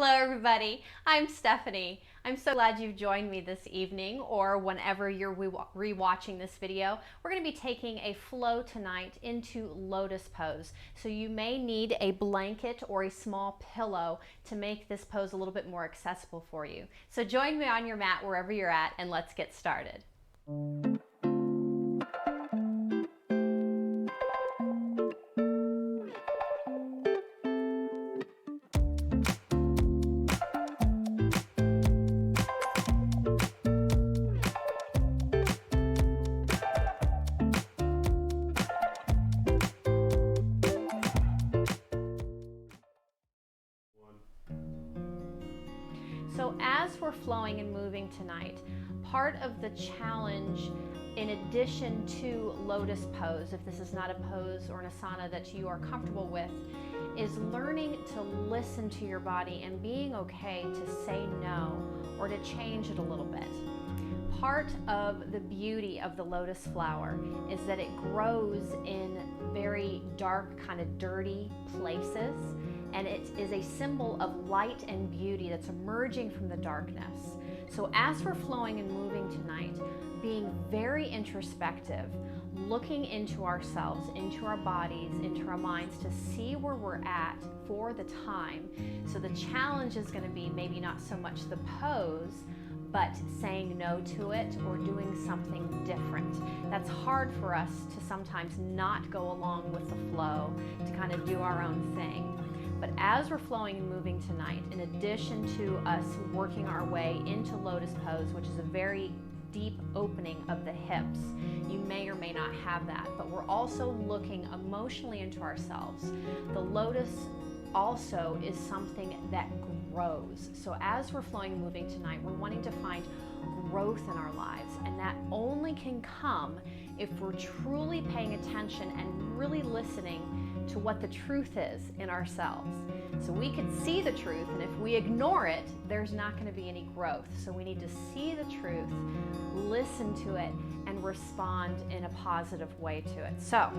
Hello everybody, I'm Stephanie. I'm so glad you've joined me this evening, or whenever you're re-watching this video. We're going to be taking a flow tonight into Lotus Pose. So you may need a blanket or a small pillow to make this pose a little bit more accessible for you. So join me on your mat wherever you're at, and let's get started. So as we're flowing and moving tonight, part of the challenge, in addition to Lotus Pose, if this is not a pose or an asana that you are comfortable with, is learning to listen to your body and being okay to say no or to change it a little bit. Part of the beauty of the lotus flower is that it grows in very dark, kind of dirty places, and it is a symbol of light and beauty that's emerging from the darkness. So as we're flowing and moving tonight, being very introspective, looking into ourselves, into our bodies, into our minds to see where we're at for the time. So the challenge is going to be maybe not so much the pose, but saying no to it or doing something different. That's hard for us to sometimes not go along with the flow, to kind of do our own thing. But as we're flowing and moving tonight, in addition to us working our way into Lotus Pose, which is a very deep opening of the hips, you may or may not have that, but we're also looking emotionally into ourselves. The lotus also is something that grows. So as we're flowing and moving tonight, we're wanting to find growth in our lives, and that only can come if we're truly paying attention and really listening to what the truth is in ourselves. So we can see the truth, and if we ignore it, there's not going to be any growth. So we need to see the truth, listen to it, and respond in a positive way to it. So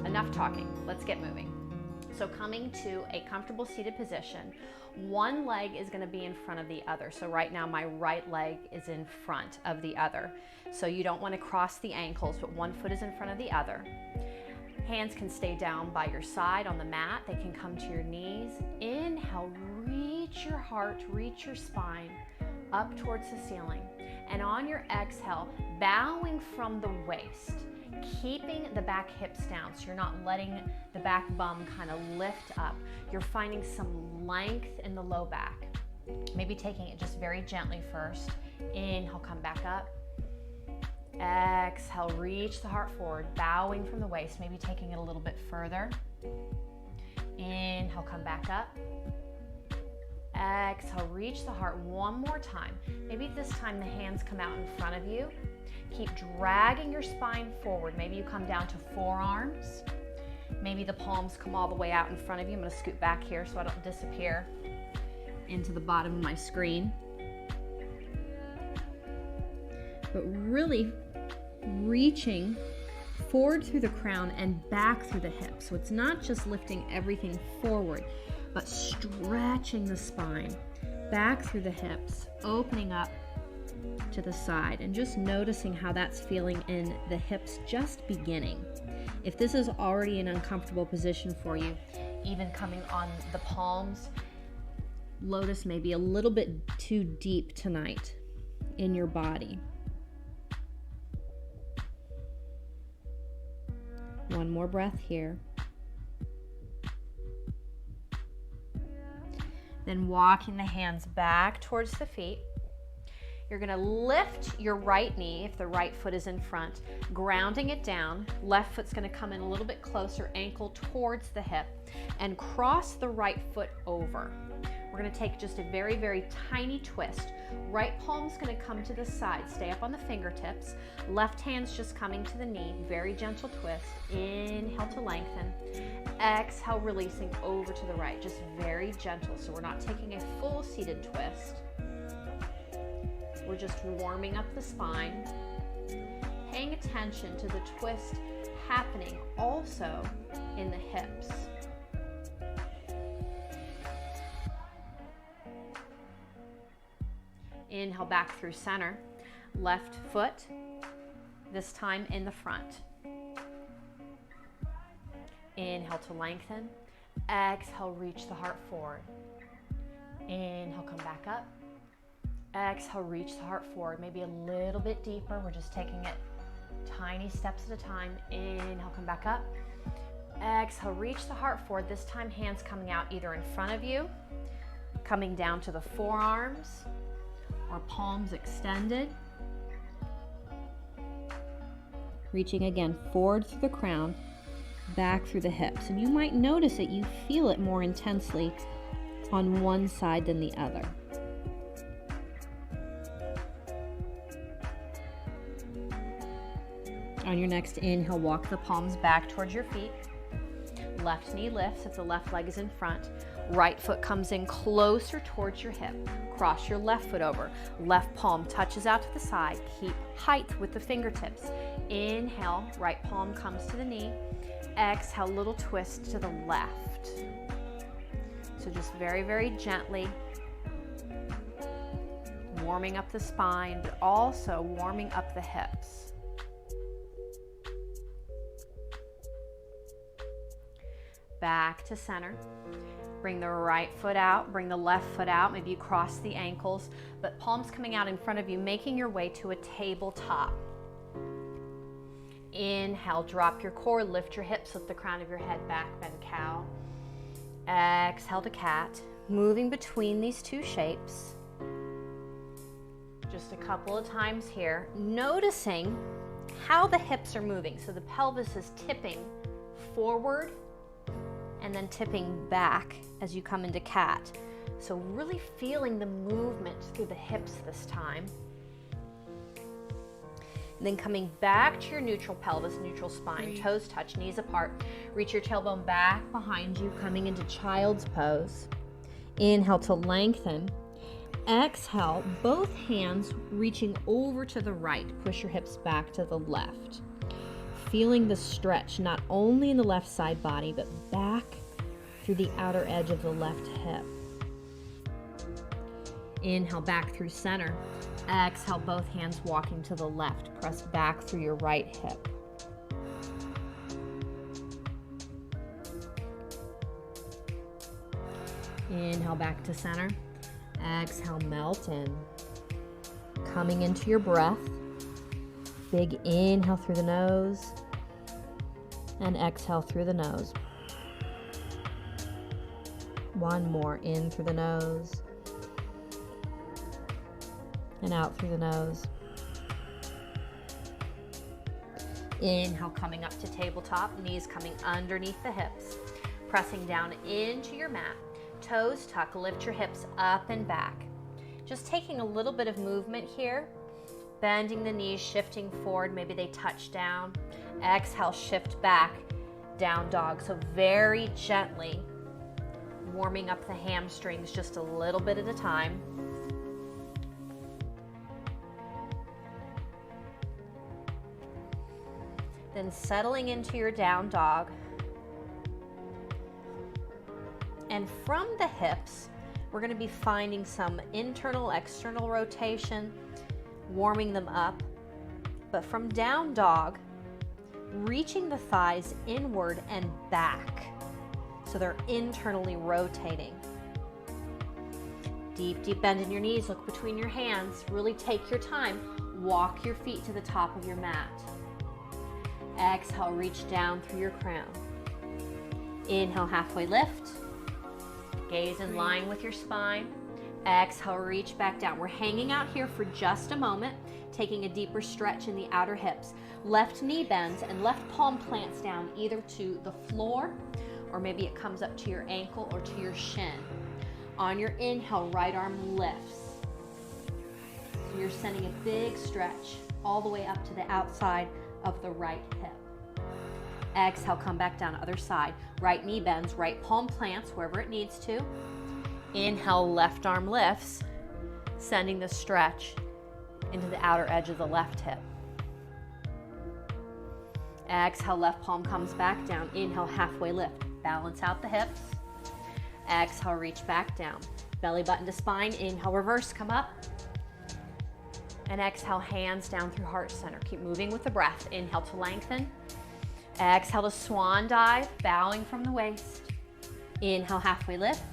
enough talking, let's get moving. So coming to a comfortable seated position, one leg is going to be in front of the other. So right now my right leg is in front of the other. So you don't want to cross the ankles, but one foot is in front of the other. Hands can stay down by your side on the mat. They can come to your knees. Inhale, reach your heart, reach your spine up towards the ceiling. And on your exhale, bowing from the waist, keeping the back hips down, so you're not letting the back bum kind of lift up. You're finding some length in the low back. Maybe taking it just very gently first. Inhale, come back up. Exhale, reach the heart forward, bowing from the waist, maybe taking it a little bit further. Inhale, come back up. Exhale, reach the heart one more time. Maybe this time the hands come out in front of you. Keep dragging your spine forward. Maybe you come down to forearms. Maybe the palms come all the way out in front of you. I'm going to scoot back here so I don't disappear into the bottom of my screen. But really reaching forward through the crown and back through the hips. So it's not just lifting everything forward, but stretching the spine back through the hips, opening up to the side, and just noticing how that's feeling in the hips just beginning. If this is already an uncomfortable position for you, even coming on the palms, Lotus may be a little bit too deep tonight in your body. One more breath here. Then walking the hands back towards the feet. You're going to lift your right knee if the right foot is in front, grounding it down. Left foot's going to come in a little bit closer, ankle towards the hip, and cross the right foot over. We're going to take just a very, very tiny twist. Right palm's going to come to the side. Stay up on the fingertips. Left hand's just coming to the knee. Very gentle twist. Inhale to lengthen. Exhale, releasing over to the right. Just very gentle. So we're not taking a full seated twist. We're just warming up the spine. Paying attention to the twist happening also in the hips. Inhale back through center. Left foot, this time in the front. Inhale to lengthen. Exhale, reach the heart forward. Inhale, come back up. Exhale, reach the heart forward. Maybe a little bit deeper. We're just taking it tiny steps at a time. Inhale, come back up. Exhale, reach the heart forward. This time, hands coming out either in front of you, coming down to the forearms, or palms extended. Reaching again forward through the crown, back through the hips. And you might notice that you feel it more intensely on one side than the other. On your next inhale, walk the palms back towards your feet. Left knee lifts if the left leg is in front. Right foot comes in closer towards your hip. Cross your left foot over. Left palm touches out to the side. Keep height with the fingertips. Inhale, right palm comes to the knee. Exhale, little twist to the left. So just very, very gently warming up the spine, but also warming up the hips. Back to center. Bring the right foot out, bring the left foot out. Maybe you cross the ankles, but palms coming out in front of you, making your way to a tabletop. Inhale, drop your core, lift your hips, lift the crown of your head back, bend cow. Exhale to cat, moving between these two shapes. Just a couple of times here, noticing how the hips are moving. So the pelvis is tipping forward and then tipping back as you come into cat. So really feeling the movement through the hips this time. And then coming back to your neutral pelvis, neutral spine, toes touch, knees apart. Reach your tailbone back behind you, coming into child's pose. Inhale to lengthen. Exhale, both hands reaching over to the right. Push your hips back to the left. Feeling the stretch, not only in the left side body, but back through the outer edge of the left hip. Inhale back through center. Exhale, both hands walking to the left. Press back through your right hip. Inhale back to center. Exhale, melt in. Coming into your breath. Big inhale through the nose. And exhale through the nose. One more, in through the nose. And out through the nose. Inhale, coming up to tabletop, knees coming underneath the hips. Pressing down into your mat. Toes tuck, lift your hips up and back. Just taking a little bit of movement here. Bending the knees, shifting forward, maybe they touch down. Exhale, shift back, down dog. So very gently warming up the hamstrings just a little bit at a time. Then settling into your down dog. And from the hips, we're going to be finding some internal, external rotation, warming them up. But from down dog, reaching the thighs inward and back. So they're internally rotating. Deep, deep bend in your knees. Look between your hands. Really take your time. Walk your feet to the top of your mat. Exhale, reach down through your crown. Inhale, halfway lift. Gaze in line with your spine. Exhale, reach back down. We're hanging out here for just a moment, taking a deeper stretch in the outer hips. Left knee bends and left palm plants down either to the floor or maybe it comes up to your ankle or to your shin. On your inhale, right arm lifts. So you're sending a big stretch all the way up to the outside of the right hip. Exhale, come back down, other side. Right knee bends, right palm plants wherever it needs to. Inhale, left arm lifts, sending the stretch into the outer edge of the left hip. Exhale, left palm comes back down. Inhale, halfway lift. Balance out the hips. Exhale, reach back down. Belly button to spine. Inhale, reverse, come up. And exhale, hands down through heart center. Keep moving with the breath. Inhale to lengthen. Exhale to swan dive, bowing from the waist. Inhale, halfway lift.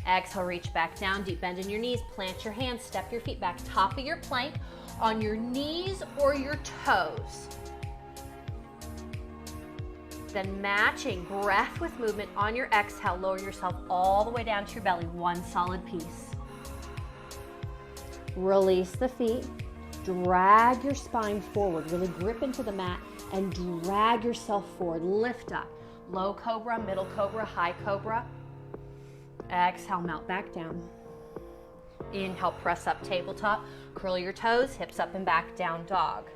Exhale, reach back down, deep bend in your knees. Plant your hands, step your feet back, top of your plank, on your knees or your toes. Then matching breath with movement on your exhale, lower yourself all the way down to your belly, one solid piece. Release the feet, drag your spine forward, really grip into the mat and drag yourself forward, lift up. Low cobra, middle cobra, high cobra. Exhale, melt back down. Inhale, press up, tabletop. Curl your toes, hips up and back, down dog.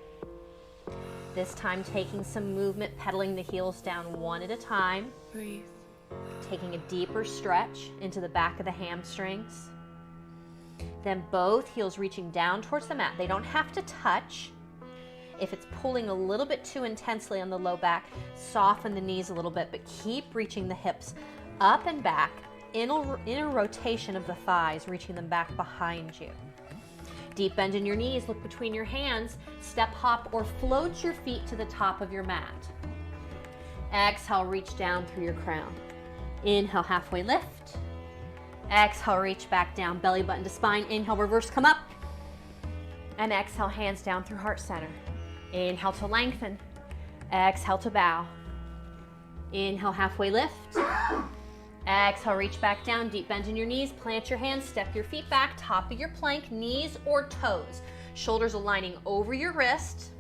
This time taking some movement, pedaling the heels down one at a time. Breathe. Taking a deeper stretch into the back of the hamstrings. Then both heels reaching down towards the mat. They don't have to touch. If it's pulling a little bit too intensely on the low back, soften the knees a little bit, but keep reaching the hips up and back, inner rotation of the thighs, reaching them back behind you. Deep bend in your knees, look between your hands, step hop or float your feet to the top of your mat. Exhale, reach down through your crown. Inhale, halfway lift. Exhale, reach back down, belly button to spine. Inhale, reverse, come up. And exhale, hands down through heart center. Inhale to lengthen. Exhale to bow. Inhale, halfway lift. Exhale, reach back down, deep bend in your knees, plant your hands, step your feet back, top of your plank, knees or toes. Shoulders aligning over your wrist.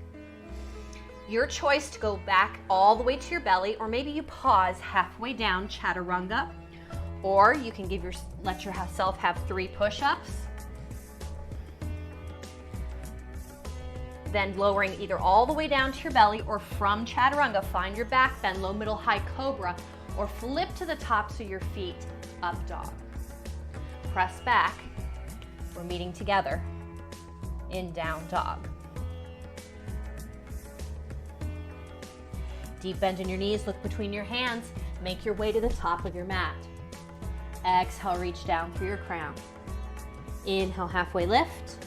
Your choice to go back all the way to your belly, or maybe you pause halfway down, chaturanga, or you can let yourself have 3 push-ups. Then lowering either all the way down to your belly or from chaturanga, find your back bend, low, middle, high cobra, or flip to the tops of your feet, up dog. Press back. We're meeting together in down dog. Deep bend in your knees, look between your hands, make your way to the top of your mat. Exhale, reach down through your crown. Inhale, halfway lift.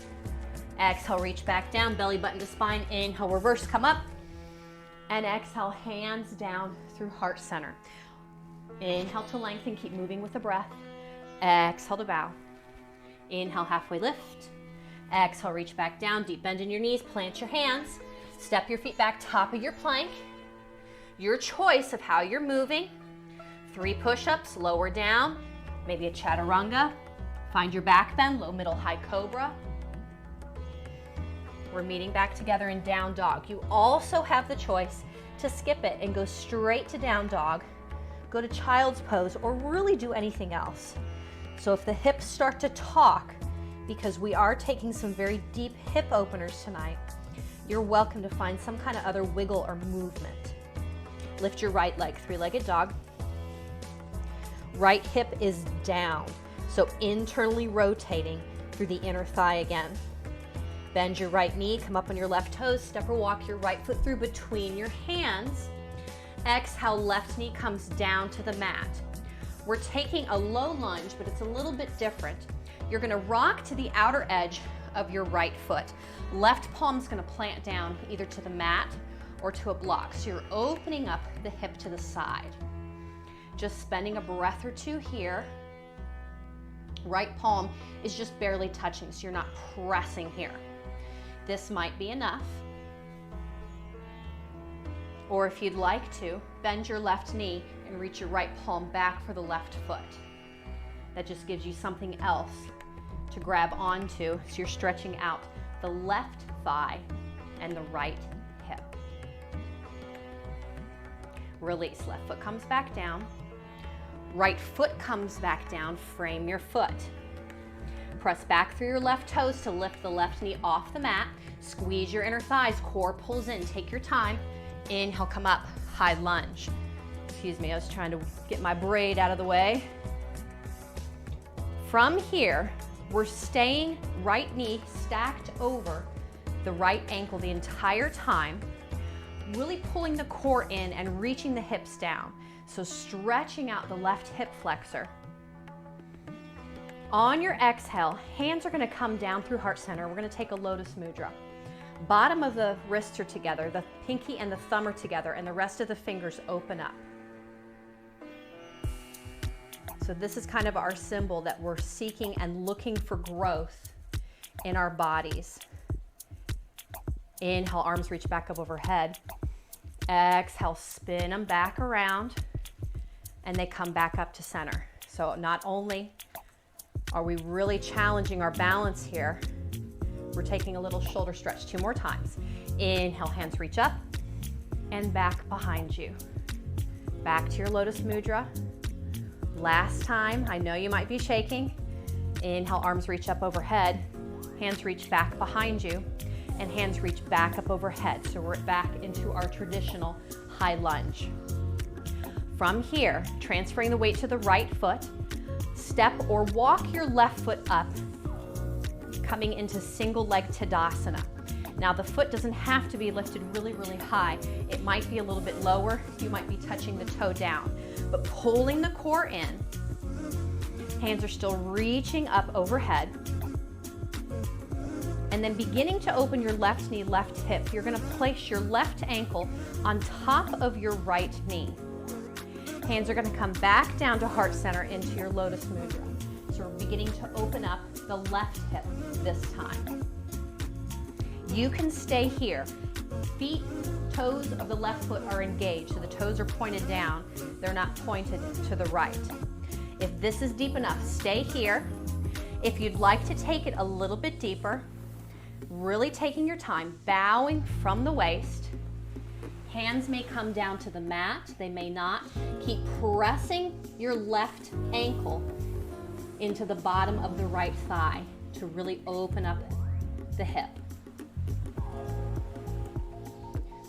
Exhale, reach back down, belly button to spine. Inhale, reverse, come up. And exhale, hands down through heart center. Inhale to lengthen, keep moving with the breath. Exhale to bow. Inhale, halfway lift. Exhale, reach back down, deep bend in your knees, plant your hands, step your feet back, top of your plank. Your choice of how you're moving. 3 push-ups, lower down, maybe a chaturanga. Find your back bend, low, middle, high cobra. We're meeting back together in down dog. You also have the choice to skip it and go straight to down dog, go to child's pose, or really do anything else. So if the hips start to talk, because we are taking some very deep hip openers tonight, you're welcome to find some kind of other wiggle or movement. Lift your right leg, 3-legged dog. Right hip is down, so internally rotating through the inner thigh again. Bend your right knee, come up on your left toes, step or walk your right foot through between your hands. Exhale, left knee comes down to the mat. We're taking a low lunge, but it's a little bit different. You're gonna rock to the outer edge of your right foot. Left palm's gonna plant down either to the mat or to a block. So you're opening up the hip to the side. Just spending a breath or two here. Right palm is just barely touching, so you're not pressing here. This might be enough. Or if you'd like to, bend your left knee and reach your right palm back for the left foot. That just gives you something else to grab onto, so you're stretching out the left thigh and the right hip. Release, left foot comes back down. Right foot comes back down, frame your foot. Press back through your left toes to lift the left knee off the mat. Squeeze your inner thighs, core pulls in, take your time. Inhale, come up, high lunge. Excuse me, I was trying to get my braid out of the way. From here, we're staying right knee stacked over the right ankle the entire time, really pulling the core in and reaching the hips down. So stretching out the left hip flexor. On your exhale, hands are going to come down through heart center. We're going to take a lotus mudra. Bottom of the wrists are together, the pinky and the thumb are together, and the rest of the fingers open up. So this is kind of our symbol that we're seeking and looking for growth in our bodies. Inhale, arms reach back up overhead. Exhale, spin them back around, and they come back up to center. So not only are we really challenging our balance here, we're taking a little shoulder stretch 2 more times. Inhale, hands reach up and back behind you. Back to your Lotus Mudra. Last time, I know you might be shaking. Inhale, arms reach up overhead. Hands reach back behind you, and hands reach back up overhead. So we're back into our traditional high lunge. From here, transferring the weight to the right foot, step or walk your left foot up, coming into single leg Tadasana. Now the foot doesn't have to be lifted really, really high. It might be a little bit lower. You might be touching the toe down, but pulling the core in. Hands are still reaching up overhead. And then beginning to open your left knee, left hip. You're going to place your left ankle on top of your right knee. Hands are going to come back down to heart center into your Lotus Mudra. So we're beginning to open up the left hip this time. You can stay here. Feet, toes of the left foot are engaged, so the toes are pointed down. They're not pointed to the right. If this is deep enough, stay here. If you'd like to take it a little bit deeper, really taking your time, bowing from the waist. Hands may come down to the mat, they may not. Keep pressing your left ankle into the bottom of the right thigh to really open up the hip.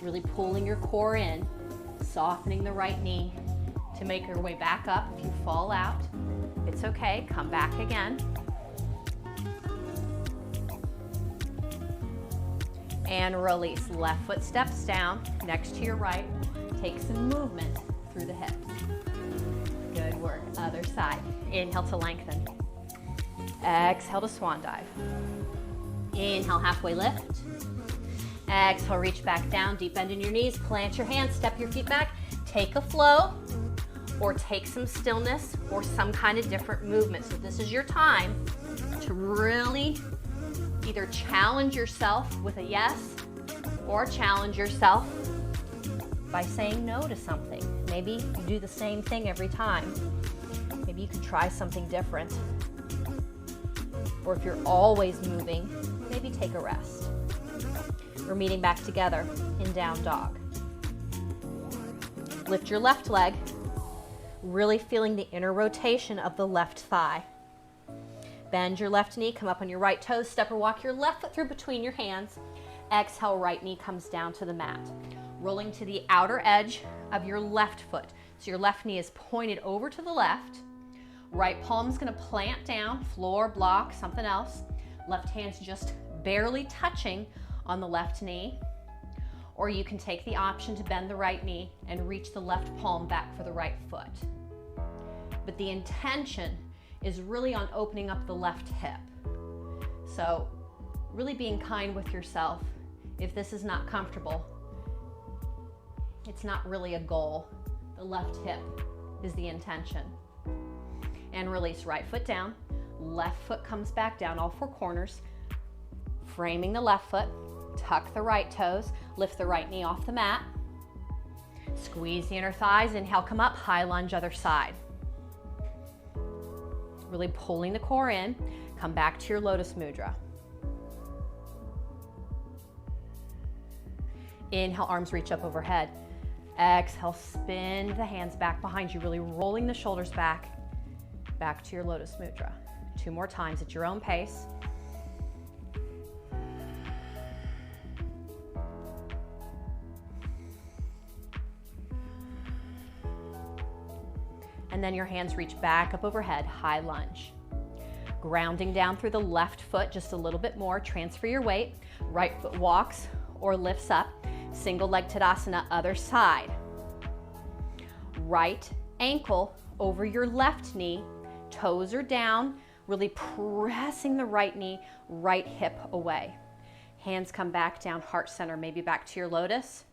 Really pulling your core in, softening the right knee to make your way back up. If you fall out, it's okay, come back again. And release. Left foot steps down next to your right. Take some movement through the hips. Good work. Other side. Inhale to lengthen. Exhale to swan dive. Inhale, halfway lift. Exhale, reach back down. Deep bend in your knees. Plant your hands. Step your feet back. Take a flow or take some stillness or some kind of different movement. So this is your time to really either challenge yourself with a yes or challenge yourself by saying no to something. Maybe you do the same thing every time. Maybe you could try something different. Or if you're always moving, maybe take a rest. We're meeting back together in down dog. Lift your left leg, really feeling the inner rotation of the left thigh. Bend your left knee, come up on your right toes, step or walk your left foot through between your hands. Exhale, right knee comes down to the mat. Rolling to the outer edge of your left foot. So your left knee is pointed over to the left. Right palm's gonna plant down, floor, block, something else. Left hand's just barely touching on the left knee. Or you can take the option to bend the right knee and reach the left palm back for the right foot. But the intention is really on opening up the left hip. So really being kind with yourself. If this is not comfortable, it's not really a goal. The left hip is the intention. And release, right foot down, left foot comes back down, all 4 corners. Framing the left foot, tuck the right toes, lift the right knee off the mat. Squeeze the inner thighs, inhale, come up, high lunge, other side. Really pulling the core in, come back to your Lotus Mudra. Inhale, arms reach up overhead. Exhale, spin the hands back behind you, really rolling the shoulders back to your Lotus Mudra. 2 more times at your own pace. And then your hands reach back up overhead, high lunge. Grounding down through the left foot just a little bit more. Transfer your weight. Right foot walks or lifts up. Single leg Tadasana, other side. Right ankle over your left knee. Toes are down. Really pressing the right knee, right hip away. Hands come back down, heart center, maybe back to your lotus.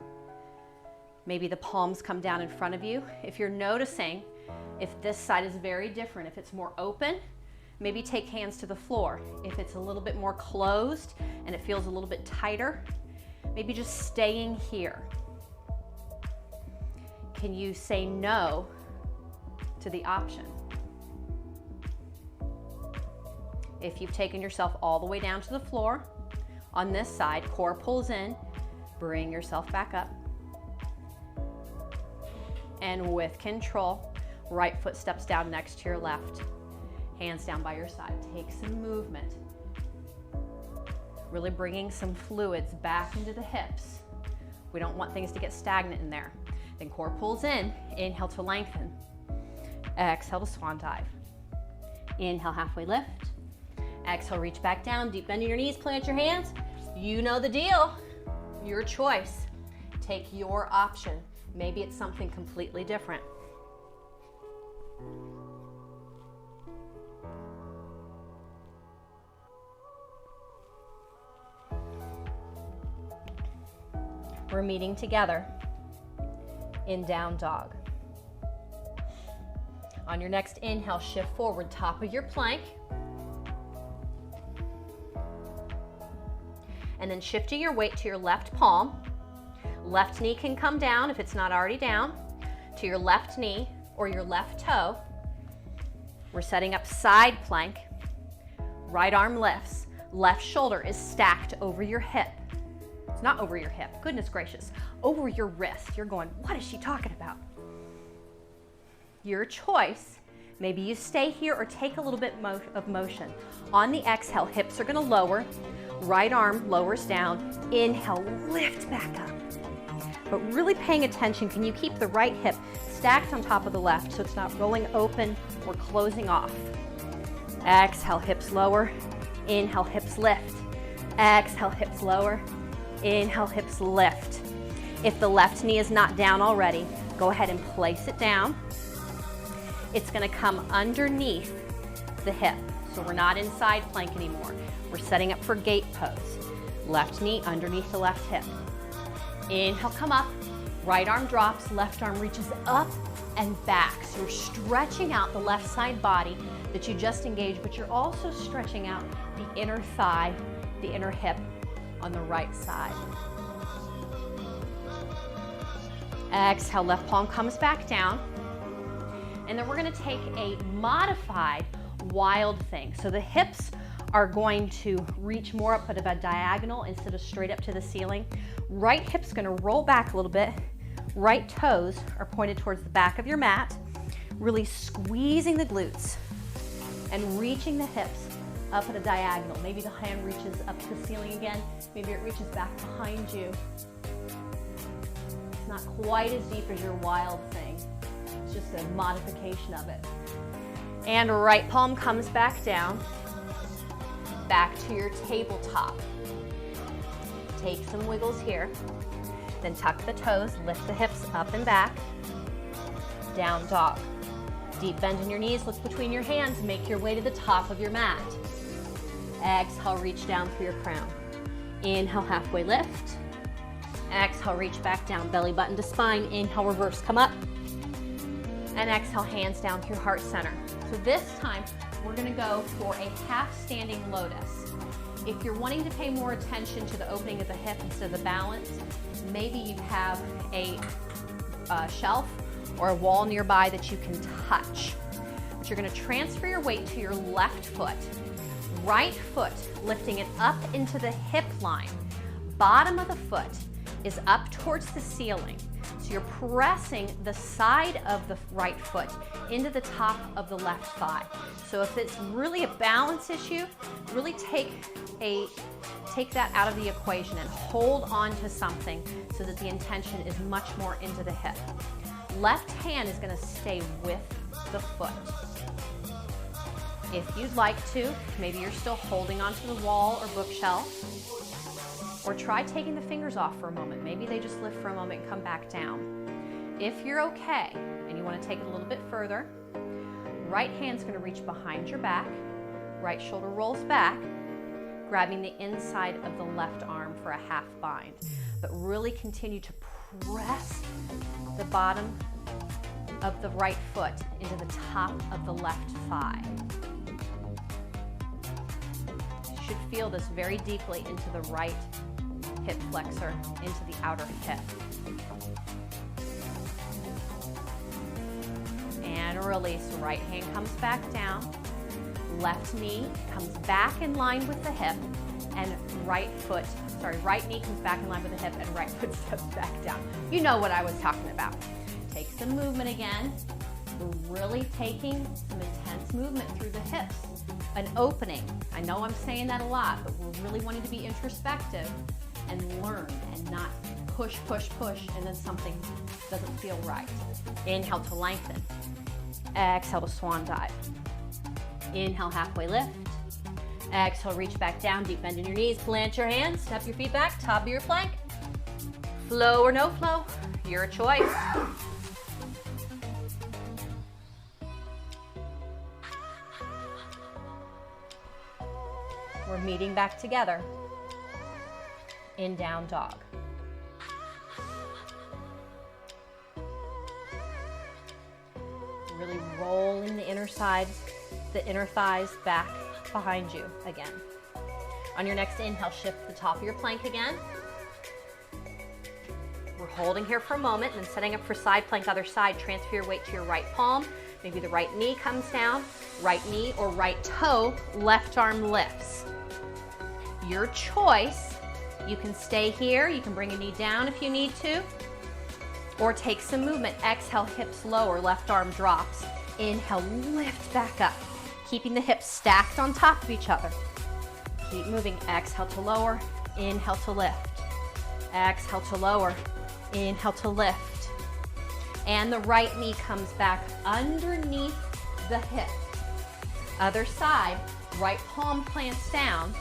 Maybe the palms come down in front of you. If you're noticing, if this side is very different, if it's more open, maybe take hands to the floor. If it's a little bit more closed and it feels a little bit tighter, maybe just staying here. Can you say no to the option? If you've taken yourself all the way down to the floor, on this side, core pulls in, bring yourself back up. And with control, right foot steps down next to your left. Hands down by your side. Take some movement. Really bringing some fluids back into the hips. We don't want things to get stagnant in there. Then core pulls in. Inhale to lengthen. Exhale to swan dive. Inhale, halfway lift. Exhale, reach back down. Deep bend in your knees, plant your hands. You know the deal. Your choice. Take your option. Maybe it's something completely different. We're meeting together in down dog. On your next inhale, shift forward, top of your plank. And then shifting your weight to your left palm. Left knee can come down if it's not already down, to your left knee or your left toe. We're setting up side plank. Right arm lifts. Left shoulder is stacked over your hip. It's not over your hip, goodness gracious, over your wrist. You're going, what is she talking about? Your choice. Maybe you stay here or take a little bit of motion. On the exhale, hips are gonna lower. Right arm lowers down. Inhale, lift back up. But really paying attention, can you keep the right hip stacked on top of the left so it's not rolling open or closing off? Exhale, hips lower. Inhale, hips lift. Exhale, hips lower. Inhale, hips lift. If the left knee is not down already, go ahead and place it down. It's gonna come underneath the hip. So we're not in side plank anymore. We're setting up for gate pose. Left knee underneath the left hip. Inhale, come up. Right arm drops, left arm reaches up and back. So you're stretching out the left side body that you just engaged, but you're also stretching out the inner thigh, the inner hip on the right side. Exhale, left palm comes back down. And then we're gonna take a modified wild thing. So the hips are going to reach more up at a diagonal instead of straight up to the ceiling. Right hip's gonna roll back a little bit. Right toes are pointed towards the back of your mat, really squeezing the glutes and reaching the hips up at a diagonal. Maybe the hand reaches up to the ceiling again. Maybe it reaches back behind you. It's not quite as deep as your wild thing. It's just a modification of it. And right palm comes back down. Back to your tabletop. Take some wiggles here. Then tuck the toes, lift the hips up and back. Down dog. Deep bend in your knees, look between your hands, make your way to the top of your mat. Exhale, reach down through your crown. Inhale, halfway lift. Exhale, reach back down, belly button to spine. Inhale, reverse, come up. And exhale, hands down through heart center. So this time, we're gonna go for a half standing lotus. If you're wanting to pay more attention to the opening of the hip instead of the balance, maybe you have a shelf or a wall nearby that you can touch. But you're gonna transfer your weight to your left foot. Right foot, lifting it up into the hip line. Bottom of the foot is up towards the ceiling. So you're pressing the side of the right foot into the top of the left thigh. So if it's really a balance issue, really take that out of the equation and hold on to something so that the intention is much more into the hip. Left hand is going to stay with the foot. If you'd like to, maybe you're still holding onto the wall or bookshelf, or try taking the fingers off for a moment. Maybe they just lift for a moment and come back down. If you're okay and you want to take it a little bit further, right hand's going to reach behind your back, Right shoulder rolls back, grabbing the inside of the left arm for a half bind. But really continue to press the bottom of the right foot into the top of the left thigh. You should feel this very deeply into the right hip flexor, into the outer hip. And release. Right hand comes back down. Left knee comes back in line with the hip, and right knee comes back in line with the hip, and right foot steps back down. You know what I was talking about. Take some movement again. We're really taking some intense movement through the hips. An opening. I know I'm saying that a lot, but we're really wanting to be introspective and learn and not push, push, push, and then something doesn't feel right. Inhale to lengthen. Exhale to swan dive. Inhale, halfway lift. Exhale, reach back down, deep bend in your knees, plant your hands, step your feet back, top of your plank. Flow or no flow, your choice. We're meeting back together in down dog. Really rolling the inner thighs back behind you again. On your next inhale, shift the top of your plank again. We're holding here for a moment and then setting up for side plank, other side. Transfer your weight to your right palm. Maybe the right knee comes down, right knee or right toe, left arm lifts. Your choice. You can stay here. You can bring a knee down if you need to, or take some movement. Exhale, hips lower, left arm drops. Inhale, lift back up, keeping the hips stacked on top of each other. Keep moving. Exhale to lower, inhale to lift. Exhale to lower, inhale to lift. And the right knee comes back underneath the hip. Other side, right palm plants down,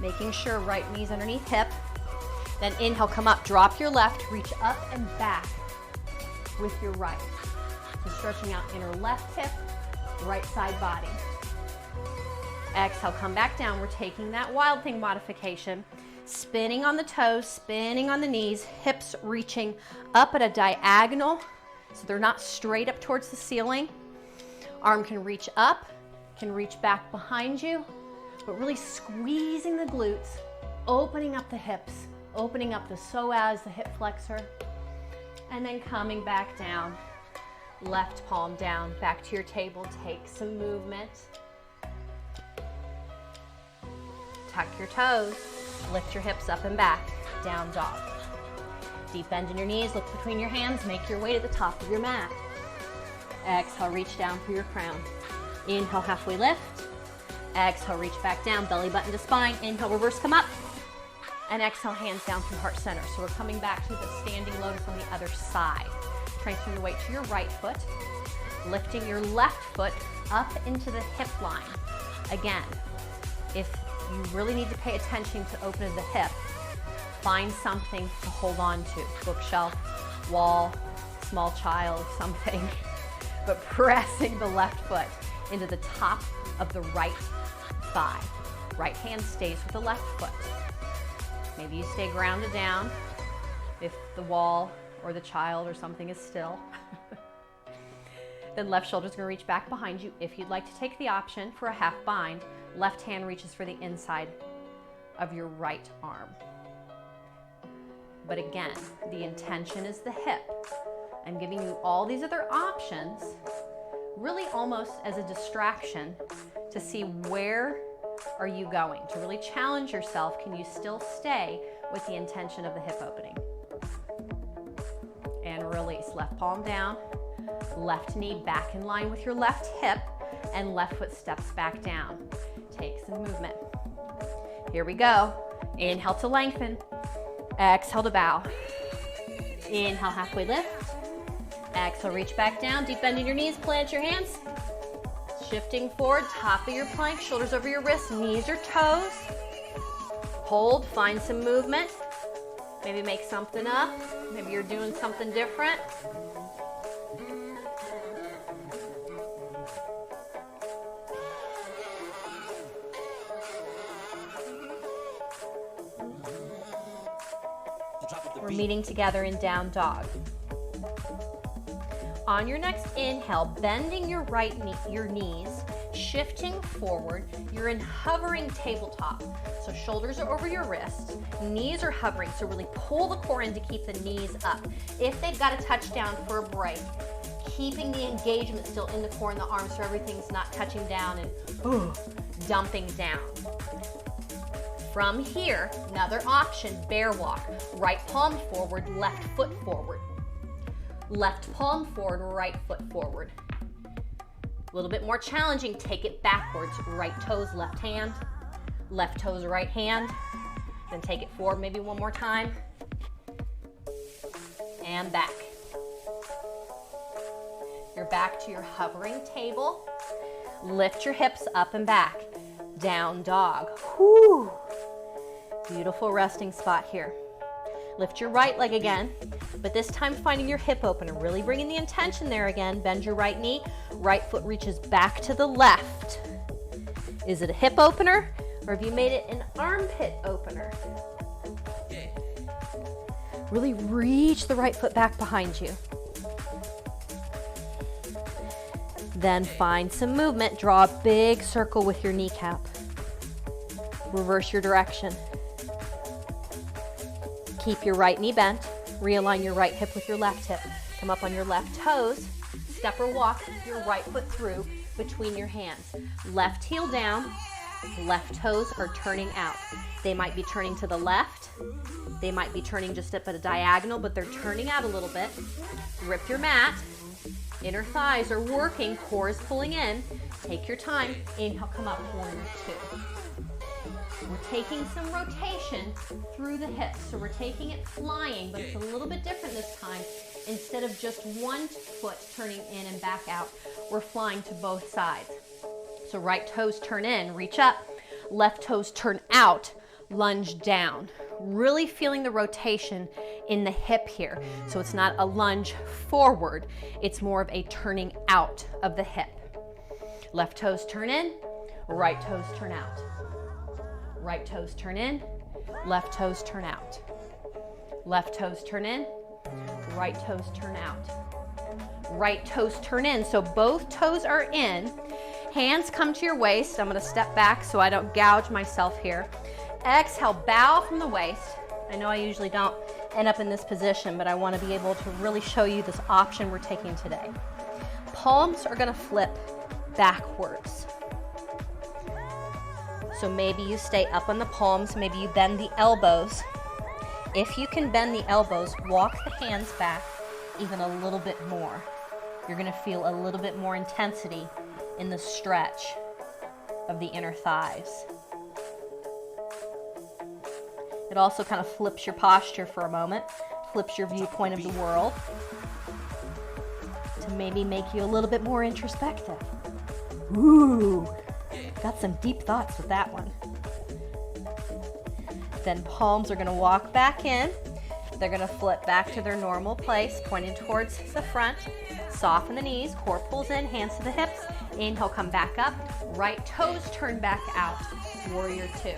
making sure right knee's underneath hip. Then inhale, come up, drop your left, reach up and back with your right. So stretching out inner left hip, right side body. Exhale, come back down. We're taking that Wild Thing modification, spinning on the toes, spinning on the knees, hips reaching up at a diagonal so they're not straight up towards the ceiling. Arm can reach up, can reach back behind you, but really squeezing the glutes, opening up the hips, opening up the psoas, the hip flexor, and then coming back down. Left palm down, back to your table, take some movement. Tuck your toes, lift your hips up and back, down dog. Deep bend in your knees, look between your hands, make your way to the top of your mat. Exhale, reach down for your crown. Inhale, halfway lift. Exhale, reach back down, belly button to spine. Inhale, reverse come up. And exhale, hands down through heart center. So we're coming back to the standing lotus on the other side. Transferring the weight to your right foot, lifting your left foot up into the hip line. Again, if you really need to pay attention to opening the hip, find something to hold on to. Bookshelf, wall, small child, something. But pressing the left foot into the top of the right thigh. Right hand stays with the left foot. Maybe you stay grounded down if the wall or the child or something is still. Then left shoulder's gonna reach back behind you. If you'd like to take the option for a half bind, left hand reaches for the inside of your right arm. But again, the intention is the hip. I'm giving you all these other options, really almost as a distraction to see where are you going, to really challenge yourself. Can you still stay with the intention of the hip opening? And release, left palm down, left knee back in line with your left hip, and left foot steps back down. Take some movement. Here we go. Inhale to lengthen. Exhale to bow. Inhale, halfway lift. Exhale, reach back down, deep bend in your knees, plant your hands. Shifting forward, top of your plank, shoulders over your wrists, knees or toes. Hold, find some movement. Maybe make something up. Maybe you're doing something different. We're meeting together in down dog. On your next inhale, bending your your knees, shifting forward. You're in hovering tabletop. So shoulders are over your wrists, knees are hovering. So really pull the core in to keep the knees up. If they've got to touch down for a break, keeping the engagement still in the core and the arms so everything's not touching down and dumping down. From here, another option, bear walk. Right palm forward, left foot forward. Left palm forward, right foot forward. A little bit more challenging, take it backwards. Right toes, left hand. Left toes, right hand. Then take it forward maybe one more time. And back. You're back to your hovering table. Lift your hips up and back. Down dog. Whew. Beautiful resting spot here. Lift your right leg again, but this time finding your hip opener, really bringing the intention there again. Bend your right knee, right foot reaches back to the left. Is it a hip opener, or have you made it an armpit opener? Really reach the right foot back behind you. Then find some movement. Draw a big circle with your kneecap. Reverse your direction. Keep your right knee bent. Realign your right hip with your left hip. Come up on your left toes. Step or walk your right foot through between your hands. Left heel down. Left toes are turning out. They might be turning to the left. They might be turning just up at a diagonal, but they're turning out a little bit. Grip your mat. Inner thighs are working. Core is pulling in. Take your time. Inhale, come up, warrior two. We're taking some rotation through the hips. So we're taking it flying, but it's a little bit different this time. Instead of just one foot turning in and back out, we're flying to both sides. So right toes turn in, reach up. Left toes turn out, lunge down. Really feeling the rotation in the hip here. So it's not a lunge forward, it's more of a turning out of the hip. Left toes turn in, right toes turn out. Right toes turn in, left toes turn out. Left toes turn in, right toes turn out. Right toes turn in, so both toes are in. Hands come to your waist. I'm gonna step back so I don't gouge myself here. Exhale, bow from the waist. I know I usually don't end up in this position, but I wanna be able to really show you this option we're taking today. Palms are gonna flip backwards. So maybe you stay up on the palms, maybe you bend the elbows. If you can bend the elbows, walk the hands back even a little bit more. You're gonna feel a little bit more intensity in the stretch of the inner thighs. It also kind of flips your posture for a moment, flips your viewpoint of the world to maybe make you a little bit more introspective. Ooh. Got some deep thoughts with that one. Then palms are gonna walk back in. They're gonna flip back to their normal place, pointing towards the front. Soften the knees, core pulls in, hands to the hips. Inhale, come back up. Right toes turn back out. Warrior two.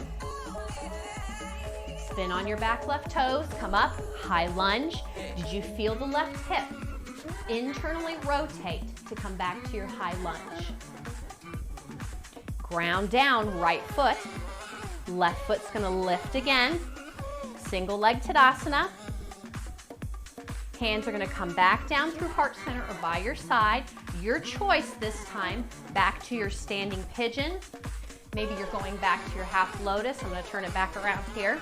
Spin on your back left toes, come up, high lunge. Did you feel the left hip? Internally rotate to come back to your high lunge. Ground down, right foot. Left foot's gonna lift again. Single leg Tadasana. Hands are gonna come back down through heart center or by your side. Your choice this time, back to your standing pigeon. Maybe you're going back to your half lotus. I'm gonna turn it back around here.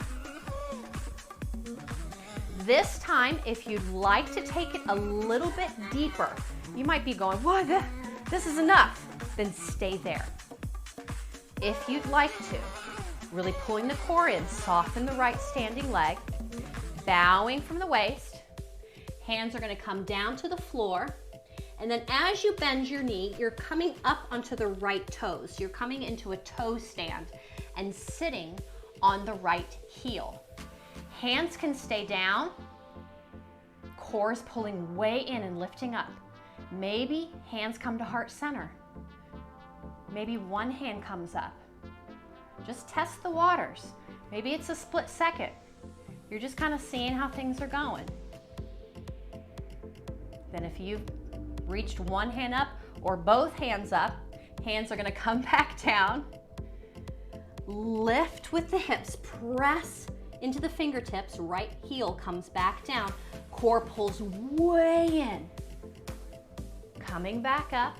This time, if you'd like to take it a little bit deeper, you might be going, what, this is enough. Then stay there. If you'd like to, really pulling the core in, soften the right standing leg, bowing from the waist. Hands are gonna come down to the floor. And then as you bend your knee, you're coming up onto the right toes. You're coming into a toe stand and sitting on the right heel. Hands can stay down. Core is pulling way in and lifting up. Maybe hands come to heart center. Maybe one hand comes up. Just test the waters. Maybe it's a split second. You're just kind of seeing how things are going. Then if you've reached one hand up or both hands up, hands are going to come back down. Lift with the hips, press into the fingertips, right heel comes back down, core pulls way in. Coming back up.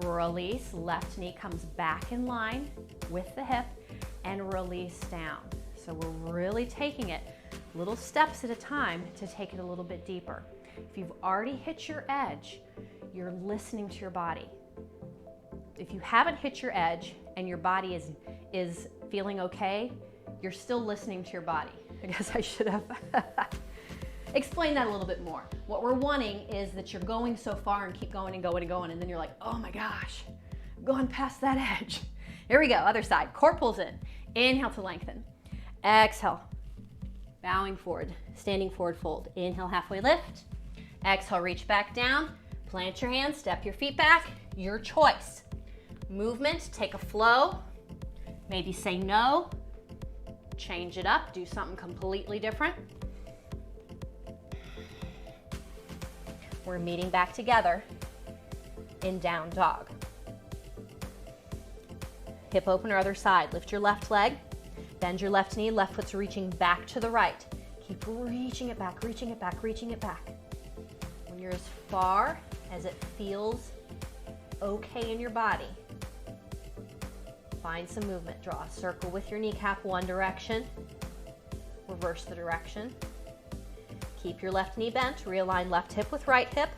Release, left knee comes back in line with the hip and release down. So we're really taking it little steps at a time to take it a little bit deeper. If you've already hit your edge, you're listening to your body. If you haven't hit your edge and your body is feeling okay, you're still listening to your body. I guess I should have explained that a little bit more. What we're wanting is that you're going so far and keep going and going and going, and then you're like, oh my gosh, I'm going past that edge. Here we go, other side. Core pulls in. Inhale to lengthen. Exhale. Bowing forward, standing forward fold. Inhale, halfway lift. Exhale, reach back down. Plant your hands, step your feet back. Your choice. Movement, take a flow. Maybe say no. Change it up, do something completely different. We're meeting back together in down dog. Hip opener, other side. Lift your left leg, bend your left knee, left foot's reaching back to the right. Keep reaching it back, reaching it back, reaching it back. When you're as far as it feels okay in your body, find some movement. Draw a circle with your kneecap one direction, reverse the direction. Keep your left knee bent, realign left hip with right hip.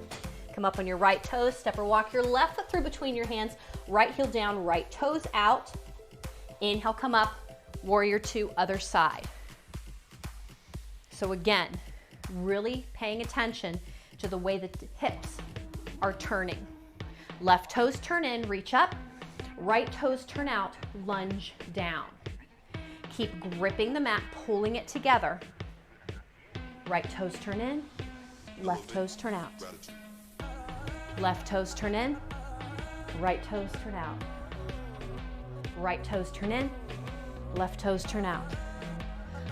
Come up on your right toes, step or walk your left foot through between your hands, right heel down, right toes out. Inhale, come up, warrior two, other side. So again, really paying attention to the way that the hips are turning. Left toes turn in, reach up. Right toes turn out, lunge down. Keep gripping the mat, pulling it together. Right toes turn in, left toes turn out. Left toes turn in, right toes turn out. Right toes turn in, left toes turn out.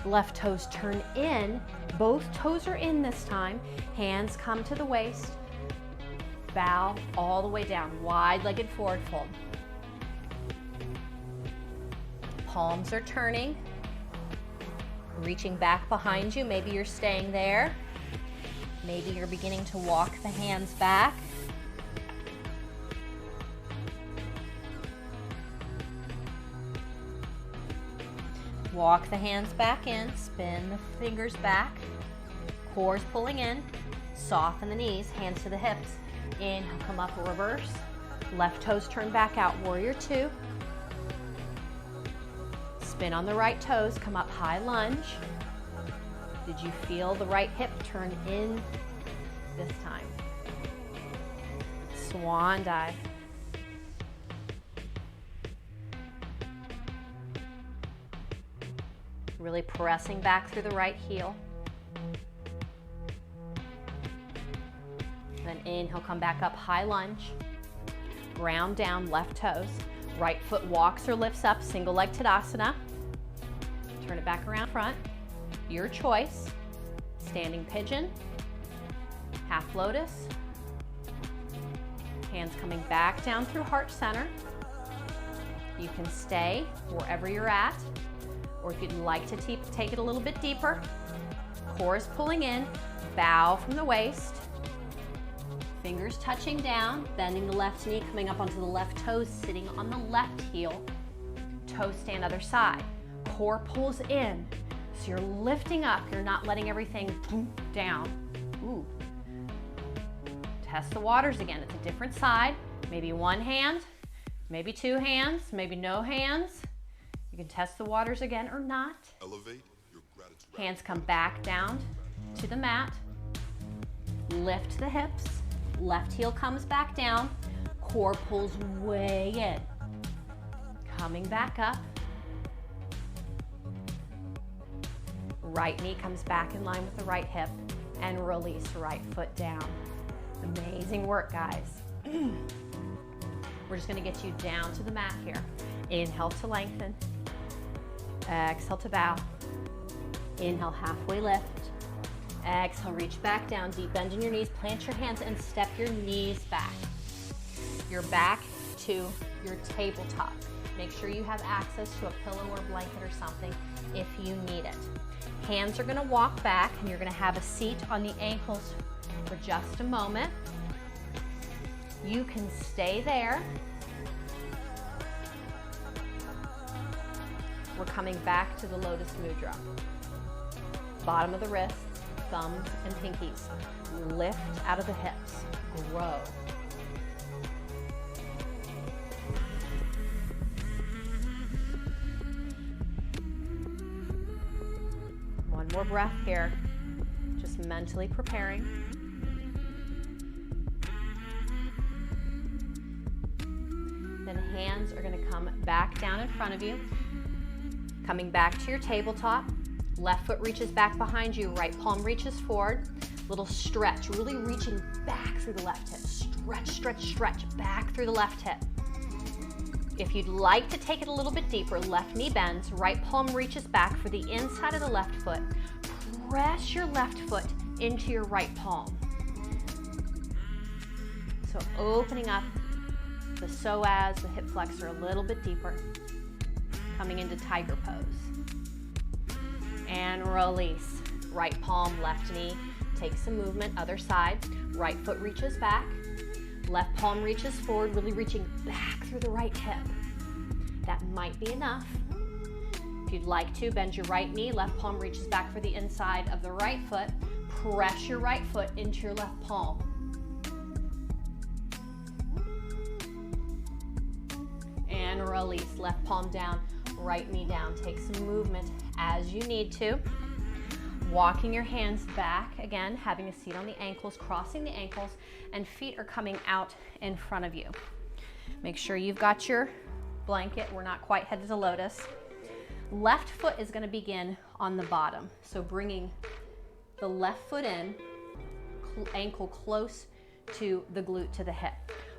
Left toes turn in, both toes are in this time. Hands come to the waist. Bow all the way down, wide-legged forward fold. Palms are turning. Reaching back behind you, maybe you're staying there. Maybe you're beginning to walk the hands back. Walk the hands back in, spin the fingers back. Core's pulling in, soften the knees, hands to the hips. Inhale, come up, reverse. Left toes turn back out, warrior two. Spin on the right toes, come up, high lunge. Did you feel the right hip turn in this time? Swan dive. Really pressing back through the right heel. Then inhale, come back up, high lunge. Ground down, left toes. Right foot walks or lifts up, single leg Tadasana. Turn it back around front. Your choice. Standing pigeon, half lotus. Hands coming back down through heart center. You can stay wherever you're at, or if you'd like to take it a little bit deeper. Core is pulling in, bow from the waist. Fingers touching down, bending the left knee, coming up onto the left toes, sitting on the left heel. Toe stand other side. Core pulls in, so you're lifting up. You're not letting everything down. Ooh. Test the waters again. It's a different side. Maybe one hand, maybe two hands, maybe no hands. You can test the waters again or not. Elevate your gratitude. Hands come back down to the mat. Lift the hips. Left heel comes back down. Core pulls way in. Coming back up. Right knee comes back in line with the right hip and release right foot down. Amazing work, guys. We're just gonna get you down to the mat here. Inhale to lengthen. Exhale to bow. Inhale, halfway lift. Exhale, reach back down, deep bend in your knees, plant your hands and step your knees back. Your back to your tabletop. Make sure you have access to a pillow or blanket or something if you need it. Hands are gonna walk back and you're gonna have a seat on the ankles for just a moment. You can stay there. We're coming back to the Lotus Mudra. Bottom of the wrists, thumbs and pinkies. Lift out of the hips, grow. One more breath here, just mentally preparing. Then hands are going to come back down in front of you, coming back to your tabletop. Left foot reaches back behind you, right palm reaches forward. Little stretch, really reaching back through the left hip. Stretch, stretch, stretch, back through the left hip. If you'd like to take it a little bit deeper, left knee bends, right palm reaches back for the inside of the left foot. Press your left foot into your right palm. So opening up the psoas, the hip flexor a little bit deeper. Coming into tiger pose. And release. Right palm, left knee. Take some movement, other side. Right foot reaches back. Left palm reaches forward, really reaching back through the right hip. That might be enough. If you'd like to, bend your right knee. Left palm reaches back for the inside of the right foot. Press your right foot into your left palm. And release. Left palm down, right knee down. Take some movement as you need to. Walking your hands back, again, having a seat on the ankles, crossing the ankles, and feet are coming out in front of you. Make sure you've got your blanket. We're not quite headed to lotus. Left foot is going to begin on the bottom. So bringing the left foot in, ankle close to the glute, to the hip.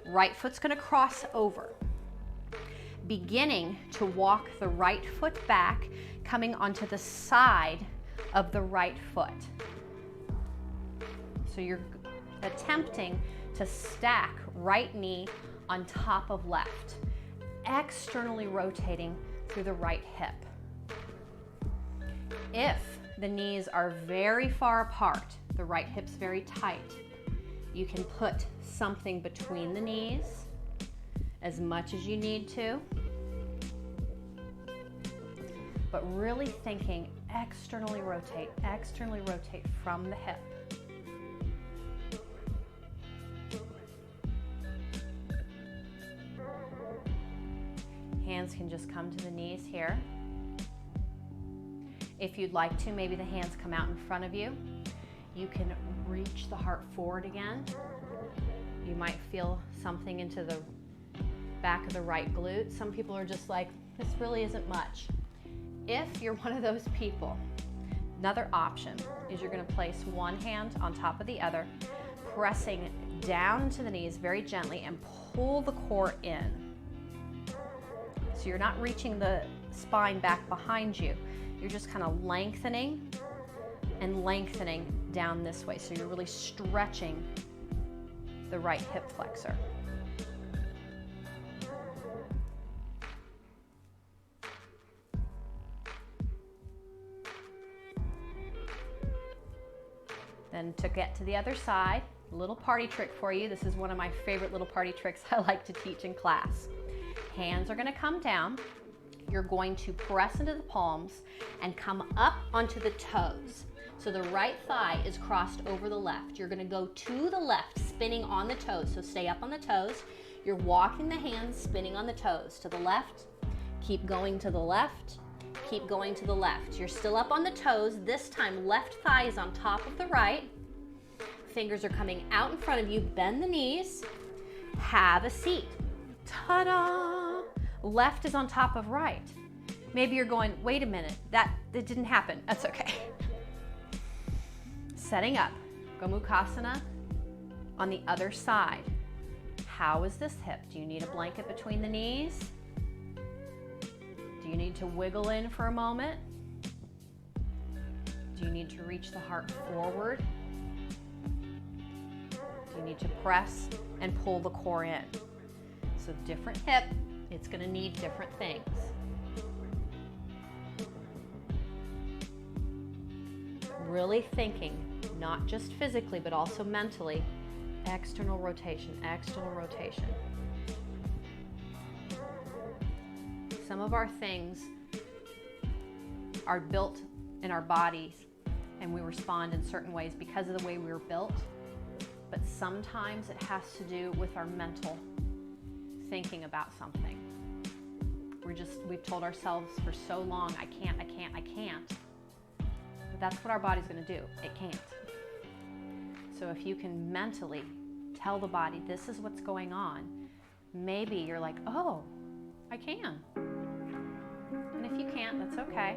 Right foot's going to cross over. Beginning to walk the right foot back, coming onto the side of the right foot. So you're attempting to stack right knee on top of left, externally rotating through the right hip. If the knees are very far apart, the right hip's very tight, you can put something between the knees as much as you need to, but really thinking externally rotate from the hip. Hands can just come to the knees here. If you'd like to, maybe the hands come out in front of you. You can reach the heart forward again. You might feel something into the back of the right glute. Some people are just like, this really isn't much. If you're one of those people, another option is you're going to place one hand on top of the other, pressing down to the knees very gently and pull the core in. So you're not reaching the spine back behind you. You're just kind of lengthening and lengthening down this way. So you're really stretching the right hip flexor. Then to get to the other side, little party trick for you. This is one of my favorite little party tricks I like to teach in class. Hands are going to come down. You're going to press into the palms and come up onto the toes. So the right thigh is crossed over the left. You're going to go to the left, spinning on the toes. So stay up on the toes. You're walking the hands, spinning on the toes. To the left, keep going to the left, keep going to the left. You're still up on the toes. This time, left thigh is on top of the right. Fingers are coming out in front of you. Bend the knees. Have a seat. Ta-da! Left is on top of right. Maybe you're going, wait a minute, that didn't happen. That's okay. Setting up, Gomukhasana on the other side. How is this hip? Do you need a blanket between the knees? Do you need need to wiggle in for a moment? Do you need to reach the heart forward? Do you need to press and pull the core in? So different hip, it's going to need different things. Really thinking, not just physically, but also mentally, external rotation, external rotation. Some of our things are built in our bodies and we respond in certain ways because of the way we were built, but sometimes it has to do with our mental thinking about something. We've told ourselves for so long, I can't. But that's what our body's going to do. It can't. So if you can mentally tell the body, this is what's going on, maybe you're like, oh, I can. And if you can't, that's okay.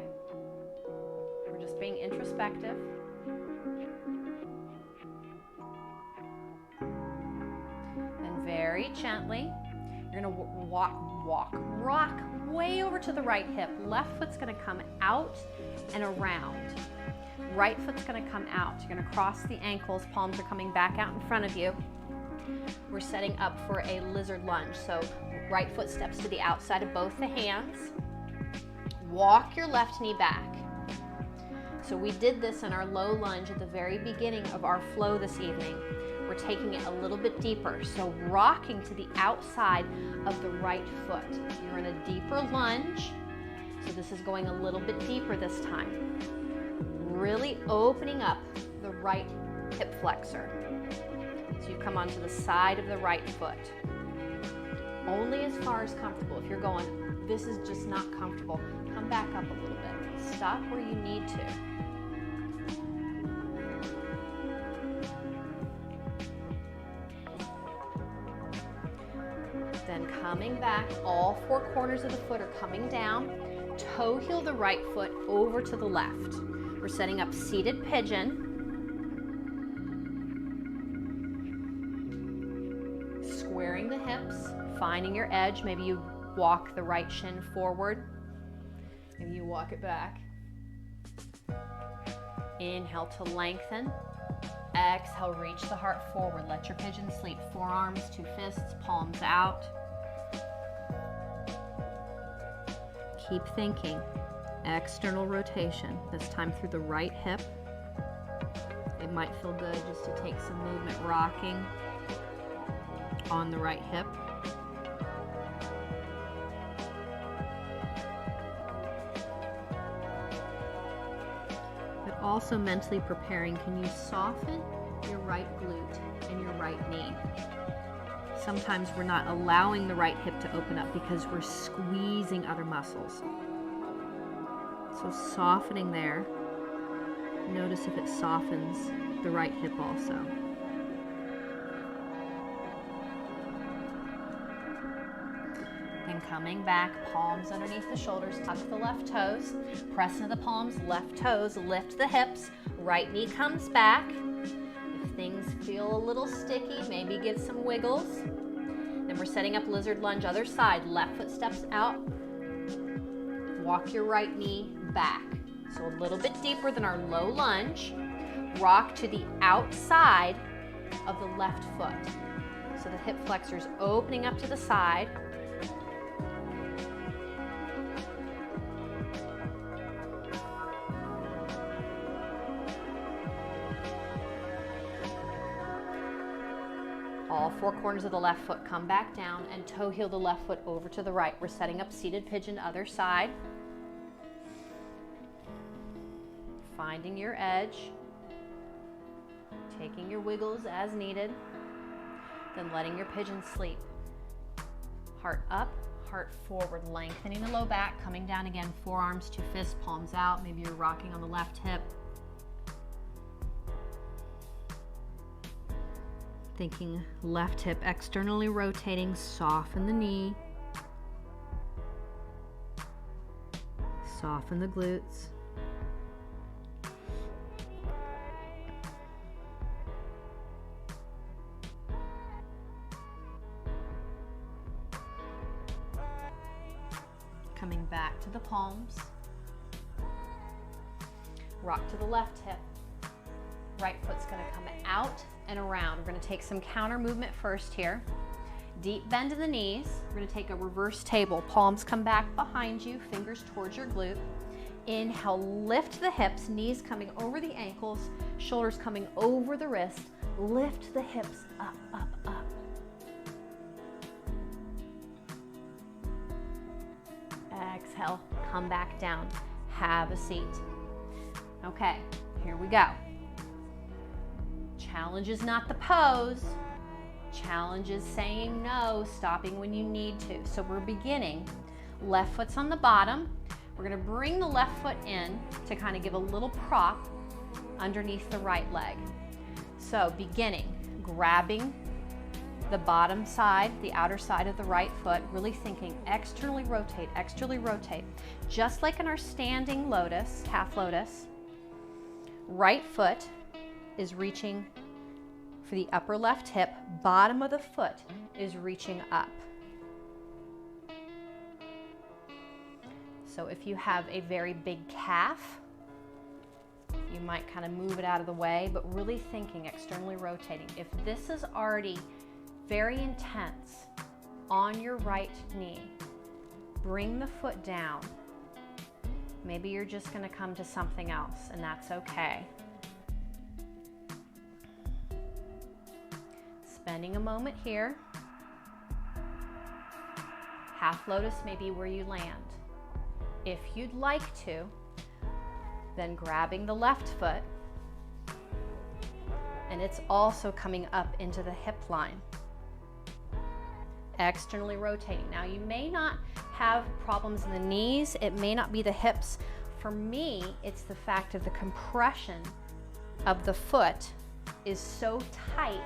We're just being introspective. And very gently, you're going to rock way over to the right hip. Left foot's going to come out and around. Right foot's going to come out. You're going to cross the ankles. Palms are coming back out in front of you. We're setting up for a lizard lunge. So right foot steps to the outside of both the hands. Walk your left knee back. So we did this in our low lunge at the very beginning of our flow this evening. We're taking it a little bit deeper. So rocking to the outside of the right foot. You're in a deeper lunge. So this is going a little bit deeper this time. Really opening up the right hip flexor. So you come onto the side of the right foot. Only as far as comfortable. If you're going, this is just not comfortable, come back up a little bit. Stop where you need to. Then coming back, all four corners of the foot are coming down. Toe heel the right foot over to the left. We're setting up seated pigeon. Squaring the hips, finding your edge. Maybe you walk the right shin forward. Maybe you walk it back. Inhale to lengthen. Exhale, reach the heart forward. Let your pigeon sleep. Forearms to fists, palms out. Keep thinking. External rotation, this time through the right hip. It might feel good just to take some movement rocking on the right hip. But also mentally preparing, can you soften your right glute and your right knee? Sometimes we're not allowing the right hip to open up because we're squeezing other muscles. So softening there. Notice if it softens the right hip also. Then coming back, palms underneath the shoulders, tuck the left toes, press into the palms, left toes, lift the hips, right knee comes back. If things feel a little sticky, maybe give some wiggles. Then we're setting up lizard lunge, other side, left foot steps out, walk your right knee back. So a little bit deeper than our low lunge. Rock to the outside of the left foot. So the hip flexor's opening up to the side. All four corners of the left foot come back down and toe heel the left foot over to the right. We're setting up seated pigeon, other side. Finding your edge, taking your wiggles as needed, then letting your pigeon sleep. Heart up, heart forward, lengthening the low back, coming down again, forearms to fists, palms out. Maybe you're rocking on the left hip. Thinking left hip externally rotating, soften the knee, soften the glutes. Coming back to the palms. Rock to the left hip. Right foot's gonna come out and around. We're gonna take some counter movement first here. Deep bend in the knees. We're gonna take a reverse table. Palms come back behind you, fingers towards your glute. Inhale, lift the hips, knees coming over the ankles, shoulders coming over the wrist. Lift the hips up, up, up. Exhale, come back down. Have a seat. Okay, here we go. Challenge is not the pose. Challenge is saying no, stopping when you need to. So we're beginning. Left foot's on the bottom. We're gonna bring the left foot in to kind of give a little prop underneath the right leg. So beginning, grabbing the bottom side, the outer side of the right foot, really thinking externally rotate, externally rotate. Just like in our standing lotus, half lotus, right foot is reaching for the upper left hip, bottom of the foot is reaching up. So if you have a very big calf, you might kind of move it out of the way, but really thinking externally rotating. If this is already very intense on your right knee, bring the foot down. Maybe you're just going to come to something else, and that's okay. Spending a moment here. Half lotus may be where you land. If you'd like to, then grabbing the left foot, and it's also coming up into the hip line. Externally rotating. Now you may not have problems in the knees, it may not be the hips. For me, it's the fact of the compression of the foot is so tight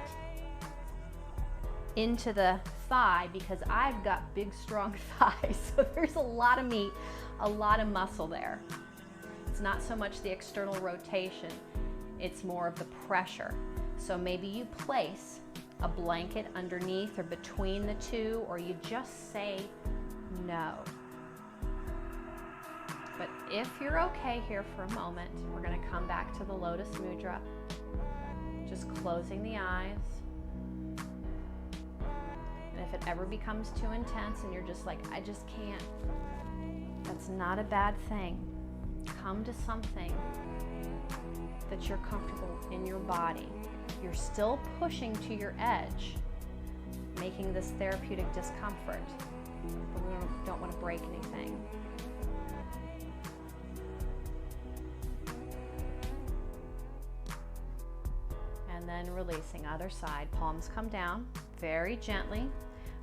into the thigh because I've got big, strong thighs. So there's a lot of meat, a lot of muscle there. It's not so much the external rotation, it's more of the pressure. So maybe you place a blanket underneath or between the two, or you just say no. But if you're okay here for a moment, we're going to come back to the Lotus Mudra. Just closing the eyes. And if it ever becomes too intense and you're just like, I just can't, that's not a bad thing. Come to something that you're comfortable in your body. You're still pushing to your edge, making this therapeutic discomfort, but we don't want to break anything. And then releasing, other side. Palms come down very gently.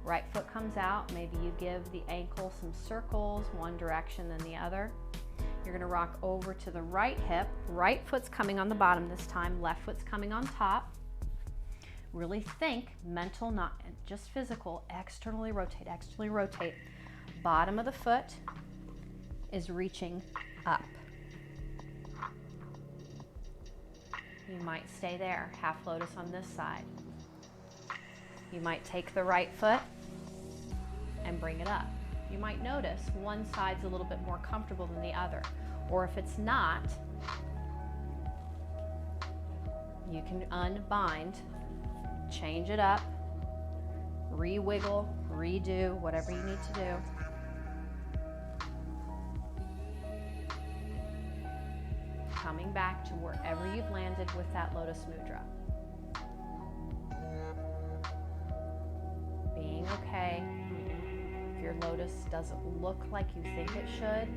Right foot comes out. Maybe you give the ankle some circles, one direction then the other. You're going to rock over to the right hip. Right foot's coming on the bottom this time. Left foot's coming on top. Really think, mental, not just physical, externally rotate, externally rotate. Bottom of the foot is reaching up. You might stay there, half lotus on this side. You might take the right foot and bring it up. You might notice one side's a little bit more comfortable than the other. Or if it's not, you can unbind, change it up, re-wiggle, redo, whatever you need to do. Coming back to wherever you've landed with that Lotus Mudra. Being okay. If your lotus doesn't look like you think it should,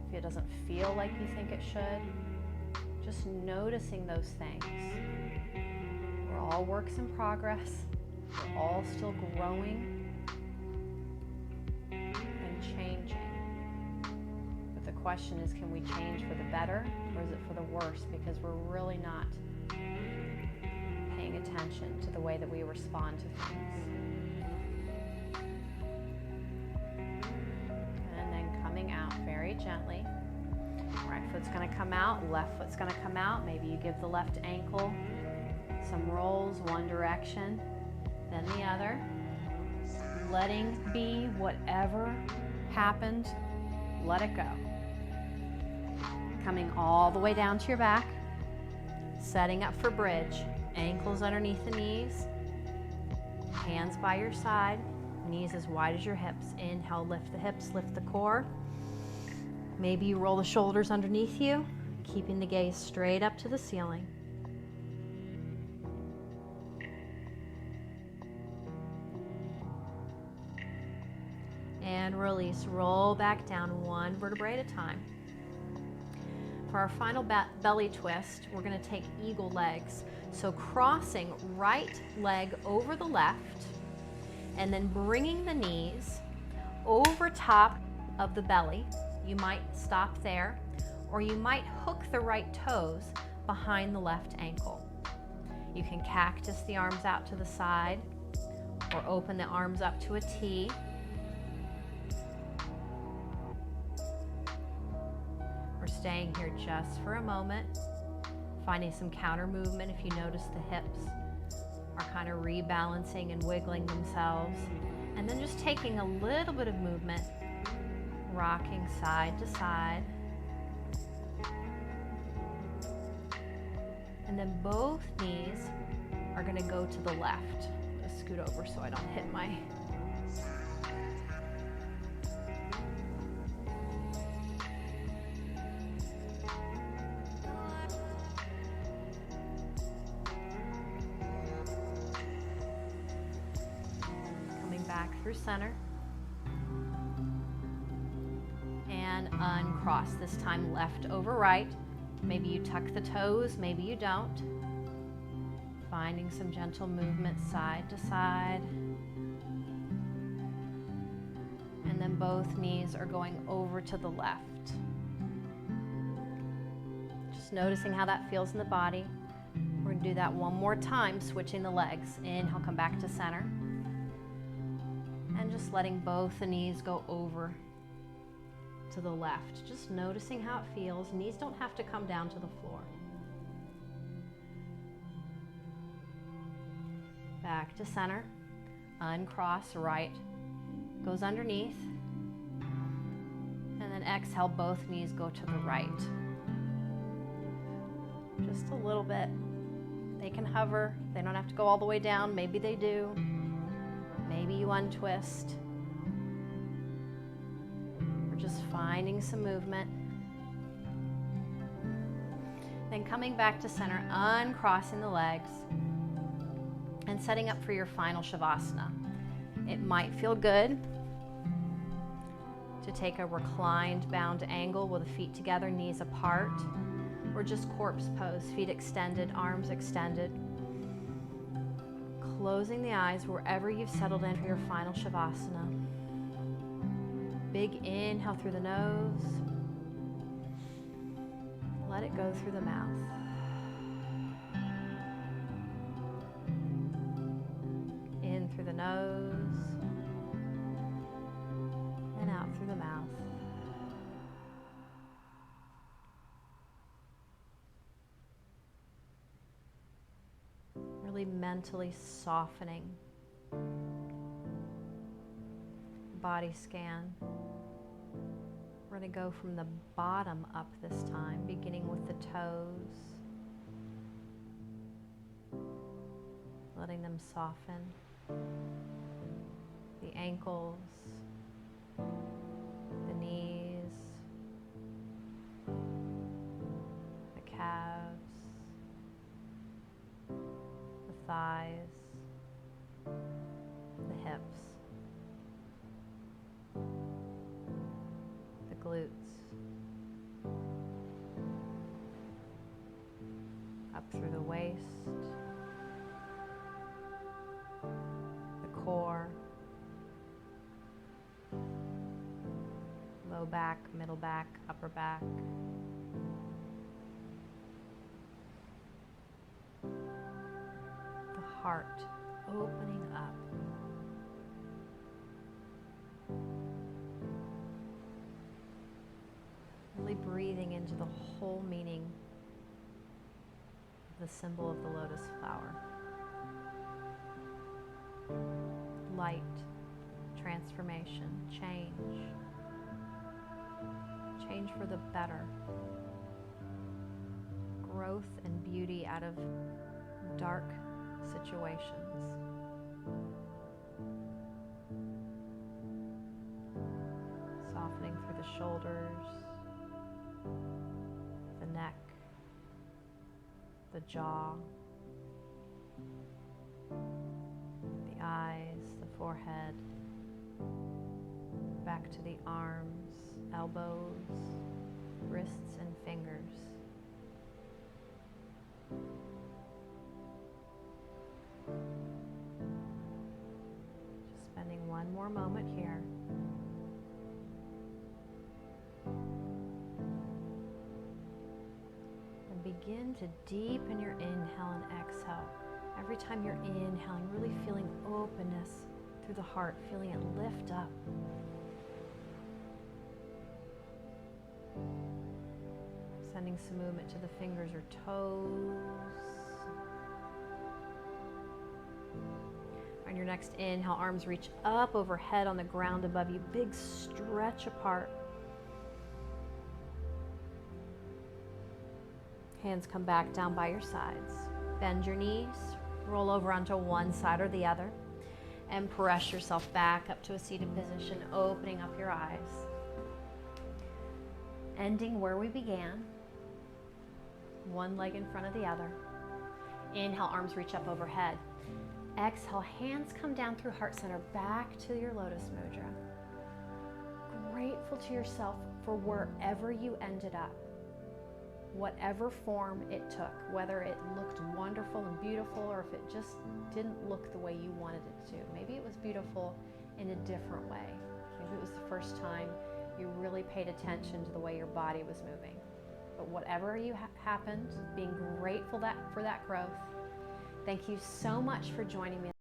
if it doesn't feel like you think it should, just noticing those things. We're all works in progress. We're all still growing and changing. But the question is, can we change for the better or is it for the worse? Because we're really not paying attention to the way that we respond to things. And then coming out very gently. Right foot's going to come out, left foot's going to come out. Maybe you give the left ankle some rolls, one direction, then the other. letting be whatever happened, let it go. Coming all the way down to your back, setting up for bridge. Ankles underneath the knees, hands by your side, knees as wide as your hips. Inhale, lift the hips, lift the core. Maybe you roll the shoulders underneath you, keeping the gaze straight up to the ceiling. And release, roll back down one vertebrae at a time. For our final belly twist, we're going to take eagle legs. So crossing right leg over the left, and then bringing the knees over top of the belly. You might stop there, or you might hook the right toes behind the left ankle. You can cactus the arms out to the side, or open the arms up to a T. We're staying here just for a moment, finding some counter movement if you notice the hips are kind of rebalancing and wiggling themselves. And then just taking a little bit of movement, rocking side to side. And then both knees are going to go to the left. I'm going to scoot over so I don't hit my... Back through center and uncross, this time left over right. Maybe you tuck the toes, maybe you don't. Finding some gentle movement side to side. And then both knees are going over to the left. Just noticing how that feels in the body. We're going to do that one more time, switching the legs. Inhale, come back to center. And just letting both the knees go over to the left. Just noticing how it feels. Knees don't have to come down to the floor. Back to center. Uncross, right goes underneath. And then exhale, both knees go to the right. Just a little bit. They can hover. They don't have to go all the way down. Maybe they do. Maybe you untwist. We're just finding some movement. Then coming back to center, uncrossing the legs, and setting up for your final Shavasana. It might feel good to take a reclined bound angle with the feet together, knees apart, or just corpse pose, feet extended, arms extended. Closing the eyes wherever you've settled in for your final Shavasana. Big inhale through the nose. Let it go through the mouth. In through the nose and out through the mouth. Really mentally softening. Body scan. We're going to go from the bottom up this time, beginning with the toes. Letting them soften. The ankles, the knees, the calves, the thighs, the hips, the glutes, up through the waist, the core, low back, middle back, upper back. The heart opening up. Really breathing into the whole meaning of the symbol of the lotus flower. Light, transformation, change. Change for the better. Growth and beauty out of dark situations. Softening through the shoulders, the neck, the jaw, the eyes, the forehead, back to the arms, elbows, wrists, and fingers. Just spending one more moment here. And begin to deepen your inhale and exhale. Every time you're inhaling, really feeling openness through the heart, feeling it lift up. Sending some movement to the fingers or toes. On your next inhale, arms reach up overhead on the ground above you. Big stretch apart. Hands come back down by your sides. Bend your knees, roll over onto one side or the other, and press yourself back up to a seated position, opening up your eyes. Ending where we began. One leg in front of the other. Inhale, arms reach up overhead. Exhale, hands come down through heart center back to your Lotus Mudra. Grateful to yourself for wherever you ended up, whatever form it took, whether it looked wonderful and beautiful or if it just didn't look the way you wanted it to. Maybe it was beautiful in a different way. Maybe it was the first time you really paid attention to the way your body was moving. But whatever happened, being grateful for that growth. Thank you so much for joining me.